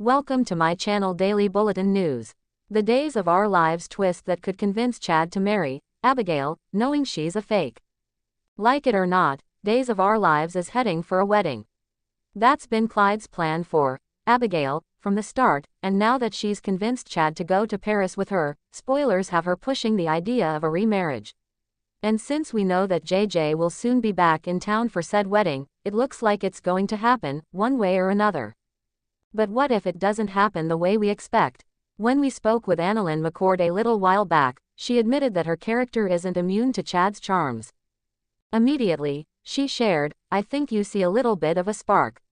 Welcome to my channel Daily Bulletin News. The days of our lives twist that could convince Chad to marry Abigail, knowing she's a fake. Like it or not, Days of Our Lives is heading for a wedding. That's been Clyde's plan for Abigail from the start, and now that she's convinced Chad to go to Paris with her, spoilers have her pushing the idea of a remarriage. And since we know that JJ will soon be back in town for said wedding, it looks like it's going to happen, one way or another. But what if it doesn't happen the way we expect? When we spoke with Annalyn McCord a little while back, she admitted that her character isn't immune to Chad's charms. Immediately, she shared, "I think you see a little bit of a spark.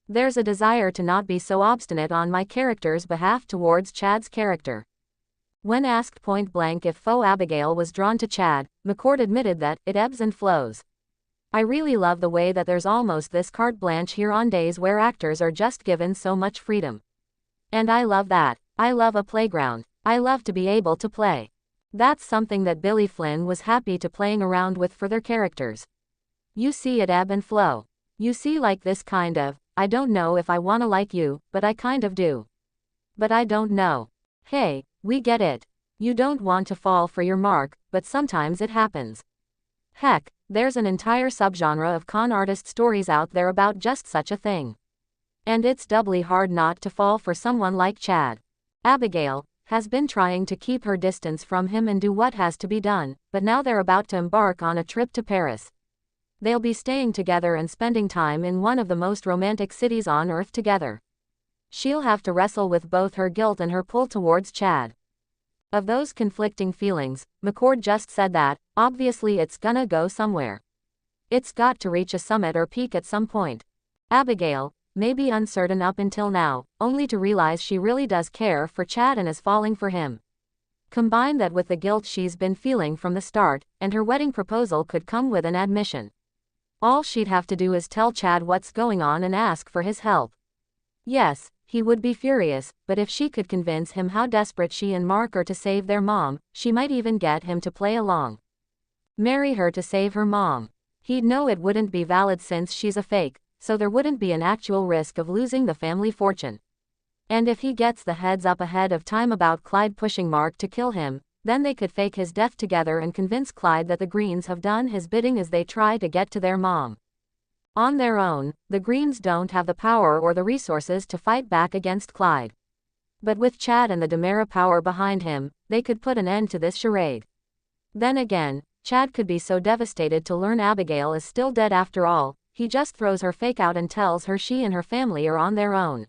There's a desire to not be so obstinate on my character's behalf towards Chad's character." When asked point blank if faux Abigail was drawn to Chad, McCord admitted that it ebbs and flows. "I really love the way that there's almost this carte blanche here on days where actors are just given so much freedom. And I love that. I love a playground. I love to be able to play. That's something that Billy Flynn was happy to playing around with for their characters. You see it ebb and flow. You see like this kind of, I don't know if I wanna like you, but I kind of do. But I don't know. Hey, we get it. You don't want to fall for your mark, but sometimes it happens. Heck, there's an entire subgenre of con artist stories out there about just such a thing. And it's doubly hard not to fall for someone like Chad. Abigail has been trying to keep her distance from him and do what has to be done, but now they're about to embark on a trip to Paris. They'll be staying together and spending time in one of the most romantic cities on earth together. She'll have to wrestle with both her guilt and her pull towards Chad. Of those conflicting feelings, McCord just said that, obviously it's gonna go somewhere. It's got to reach a summit or peak at some point. Abigail may be uncertain up until now, only to realize she really does care for Chad and is falling for him. Combine that with the guilt she's been feeling from the start, and her wedding proposal could come with an admission. All she'd have to do is tell Chad what's going on and ask for his help. Yes, he would be furious, but if she could convince him how desperate she and Mark are to save their mom, she might even get him to play along. Marry her to save her mom. He'd know it wouldn't be valid since she's a fake, so there wouldn't be an actual risk of losing the family fortune. And if he gets the heads up ahead of time about Clyde pushing Mark to kill him, then they could fake his death together and convince Clyde that the Greens have done his bidding as they try to get to their mom. On their own, the Greens don't have the power or the resources to fight back against Clyde. But with Chad and the DiMera power behind him, they could put an end to this charade. Then again, Chad could be so devastated to learn Abigail is still dead after all, he just throws her fake out and tells her she and her family are on their own.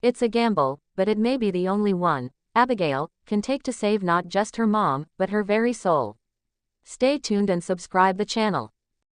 It's a gamble, but it may be the only one Abigail can take to save not just her mom, but her very soul. Stay tuned and subscribe the channel.